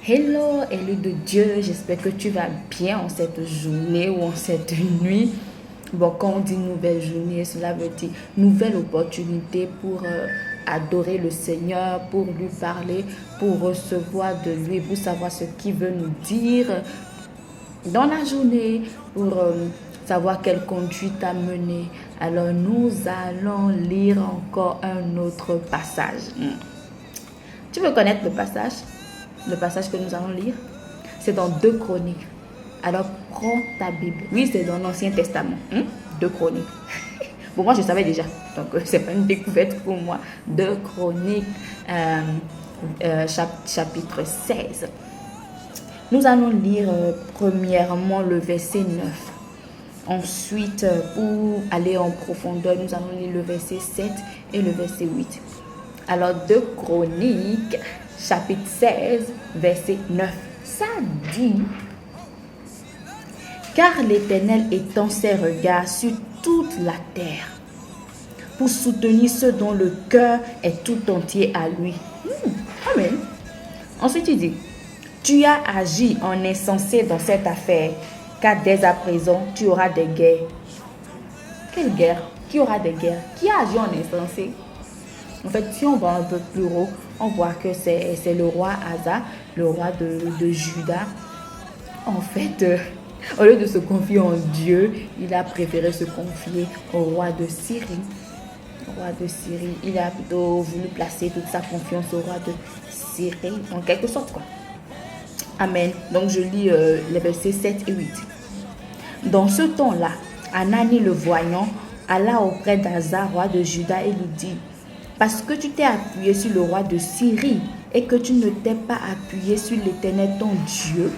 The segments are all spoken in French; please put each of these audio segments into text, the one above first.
Hello, élu de Dieu, j'espère que tu vas bien en cette journée ou en cette nuit. Bon, quand on dit nouvelle journée, cela veut dire nouvelle opportunité pour adorer le Seigneur, pour lui parler, pour recevoir de lui, pour savoir ce qu'il veut nous dire dans la journée, pour savoir quelle conduite à mener. Alors, nous allons lire encore un autre passage. Tu veux connaître le passage? Le passage que nous allons lire, c'est dans 2 Chroniques. Alors, prends ta Bible. Oui, c'est dans l'Ancien Testament. 2 Chroniques. Pour moi, je savais déjà. Donc, ce n'est pas une découverte pour moi. 2 Chroniques, chapitre 16. Nous allons lire premièrement le verset 9. Ensuite, pour aller en profondeur, nous allons lire le verset 7 et le verset 8. Alors, 2 Chroniques, chapitre 16, verset 9. Ça dit: car l'Éternel étend ses regards sur toute la terre pour soutenir ceux dont le cœur est tout entier à lui. Amen. Ensuite, il dit: tu as agi en insensé dans cette affaire, car dès à présent, tu auras des guerres. Quelle guerre? Qui aura des guerres? Qui a agi en insensé? En fait, si on va un peu plus haut, on voit que c'est le roi Asa, le roi de Juda. En fait, au lieu de se confier en Dieu, il a préféré se confier au roi de Syrie. Au roi de Syrie, il a plutôt voulu placer toute sa confiance au roi de Syrie, en quelque sorte, quoi. Amen. Donc, je lis les versets 7 et 8. Dans ce temps-là, Anani le voyant alla auprès d'Asa, roi de Juda, et lui dit: parce que tu t'es appuyé sur le roi de Syrie et que tu ne t'es pas appuyé sur l'Éternel ton Dieu,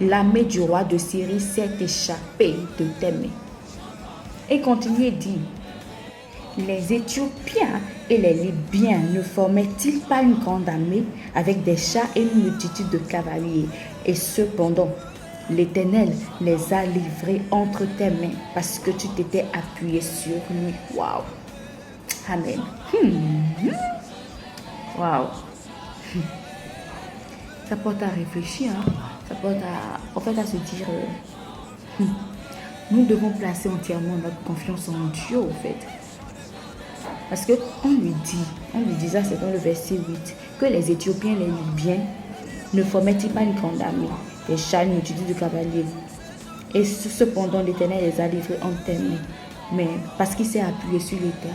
l'armée du roi de Syrie s'est échappée de tes mains. Et continue et dit: les Éthiopiens et les Libyens ne formaient-ils pas une grande armée avec des chars et une multitude de cavaliers? Et cependant, l'Éternel les a livrés entre tes mains parce que tu t'étais appuyé sur lui. Waouh! Amen. Waouh. Ça porte à réfléchir. Ça porte à se dire nous devons placer entièrement notre confiance en Dieu, en fait. Parce qu'on lui dit ça, c'est dans le verset 8, que les Éthiopiens et les Libyens ne formaient-ils pas une grande armée, des chars, une multitude de cavaliers. Et cependant, l'Éternel les a livrés entre tes mains. Mais parce qu'il s'est appuyé sur l'Éternel,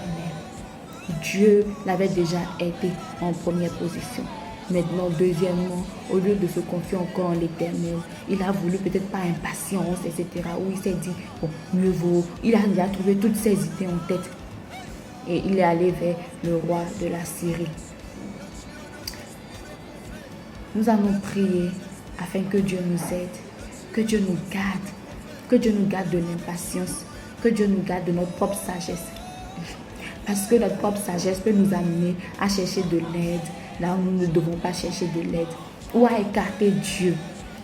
Dieu l'avait déjà aidé en première position. Maintenant, deuxièmement, au lieu de se confier encore en l'Éternel, il a voulu peut-être par impatience, etc. Où il s'est dit, bon, mieux vaut. Il a trouvé toutes ses idées en tête. Et il est allé vers le roi de la Syrie. Nous allons prier afin que Dieu nous aide, que Dieu nous garde de l'impatience, que Dieu nous garde de notre propre sagesse. Parce que notre propre sagesse peut nous amener à chercher de l'aide là où nous ne devons pas chercher de l'aide, ou à écarter Dieu.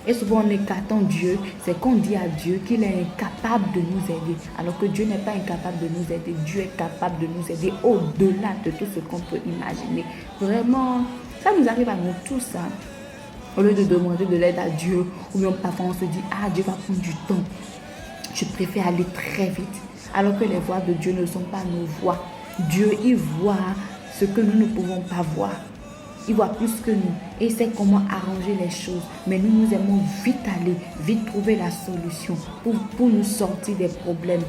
Et souvent en écartant Dieu, c'est qu'on dit à Dieu qu'il est incapable de nous aider. Alors que Dieu n'est pas incapable de nous aider. Dieu est capable de nous aider au-delà de tout ce qu'on peut imaginer. Vraiment, ça nous arrive à nous tous. Au lieu de demander de l'aide à Dieu, ou bien parfois on se dit, Dieu va prendre du temps. Je préfère aller très vite. Alors que les voies de Dieu ne sont pas nos voies. Dieu, il voit ce que nous ne pouvons pas voir. Il voit plus que nous et il sait comment arranger les choses. Mais nous aimons vite aller, vite trouver la solution pour nous sortir des problèmes.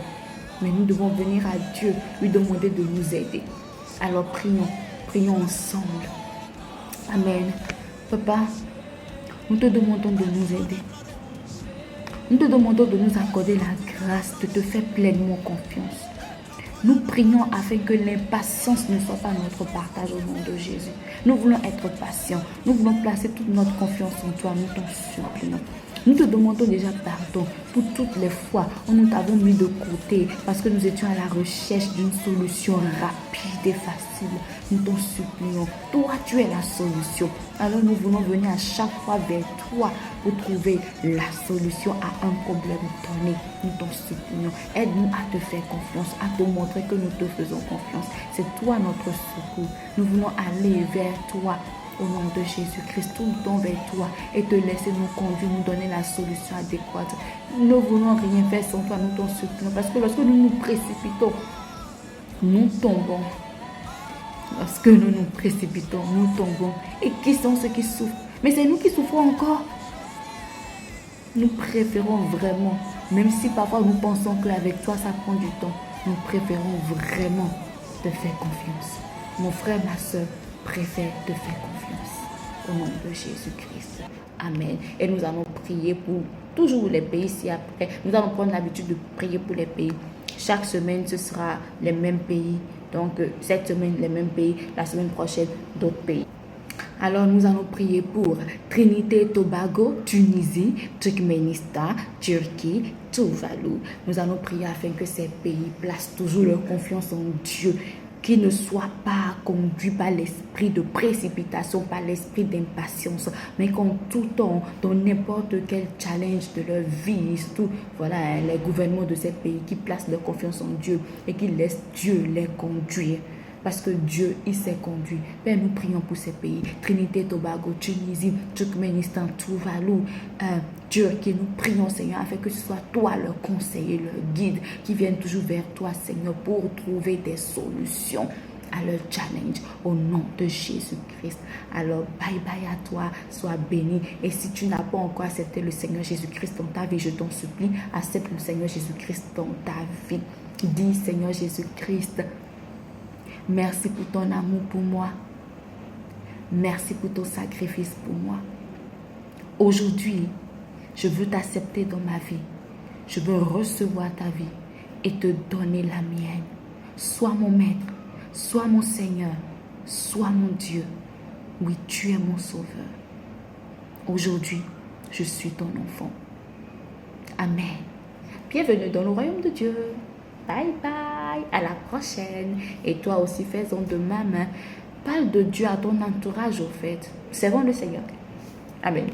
Mais nous devons venir à Dieu, lui demander de nous aider. Alors prions ensemble. Amen. Papa, nous te demandons de nous aider. Nous te demandons de nous accorder la grâce de te faire pleinement confiance. Nous prions afin que l'impatience ne soit pas notre partage au nom de Jésus. Nous voulons être patients. Nous voulons placer toute notre confiance en toi. Nous t'en supplions. Nous te demandons déjà pardon pour toutes les fois où nous t'avons mis de côté parce que nous étions à la recherche d'une solution rapide et facile. Nous t'en supplions. Toi, tu es la solution. Alors nous voulons venir à chaque fois vers toi pour trouver la solution à un problème donné. Nous t'en supplions. Aide-nous à te faire confiance, à te montrer que nous te faisons confiance. C'est toi notre secours. Nous voulons aller vers toi Au nom de Jésus-Christ, tournons vers toi et te laisser nous conduire, nous donner la solution adéquate. Nous ne voulons rien faire sans toi, nous t'en supplions. Parce que lorsque nous nous précipitons, nous tombons. Lorsque nous nous précipitons, nous tombons. Et qui sont ceux qui souffrent? Mais c'est nous qui souffrons encore. Nous préférons vraiment, même si parfois nous pensons qu'avec toi ça prend du temps, nous préférons vraiment te faire confiance. Mon frère, ma soeur, préfère te faire confiance. Au nom de Jésus-Christ. Amen. Et nous allons prier pour toujours les pays ci-après. Nous allons prendre l'habitude de prier pour les pays. Chaque semaine, ce sera les mêmes pays. Donc, cette semaine, les mêmes pays. La semaine prochaine, d'autres pays. Alors, nous allons prier pour Trinité et Tobago, Tunisie, Turkménistan, Turquie, Tuvalu. Nous allons prier afin que ces pays placent toujours leur confiance en Dieu, qu'ils ne soient pas conduits par l'esprit de précipitation, par l'esprit d'impatience, mais qu'en tout temps, dans n'importe quel challenge de leur vie, surtout voilà, les gouvernements de ces pays qui placent leur confiance en Dieu et qui laissent Dieu les conduire. Parce que Dieu, il s'est conduit. Père, nous prions pour ces pays. Trinité, Tobago, Tunisie, Turkménistan, Tuvalu, Turquie. Nous prions, Seigneur, afin que ce soit toi leur conseiller, leur guide, qui viennent toujours vers toi, Seigneur, pour trouver des solutions à leur challenge. Au nom de Jésus-Christ. Alors, bye bye à toi. Sois béni. Et si tu n'as pas encore accepté le Seigneur Jésus-Christ dans ta vie, je t'en supplie, accepte le Seigneur Jésus-Christ dans ta vie. Dis, Seigneur Jésus-Christ, merci pour ton amour pour moi. Merci pour ton sacrifice pour moi. Aujourd'hui, je veux t'accepter dans ma vie. Je veux recevoir ta vie et te donner la mienne. Sois mon maître, sois mon Seigneur, sois mon Dieu. Oui, tu es mon sauveur. Aujourd'hui, je suis ton enfant. Amen. Bienvenue dans le royaume de Dieu. Bye bye, à la prochaine. Et toi aussi, fais-en de même. Parle de Dieu à ton entourage au fait. Servons le Seigneur. Amen.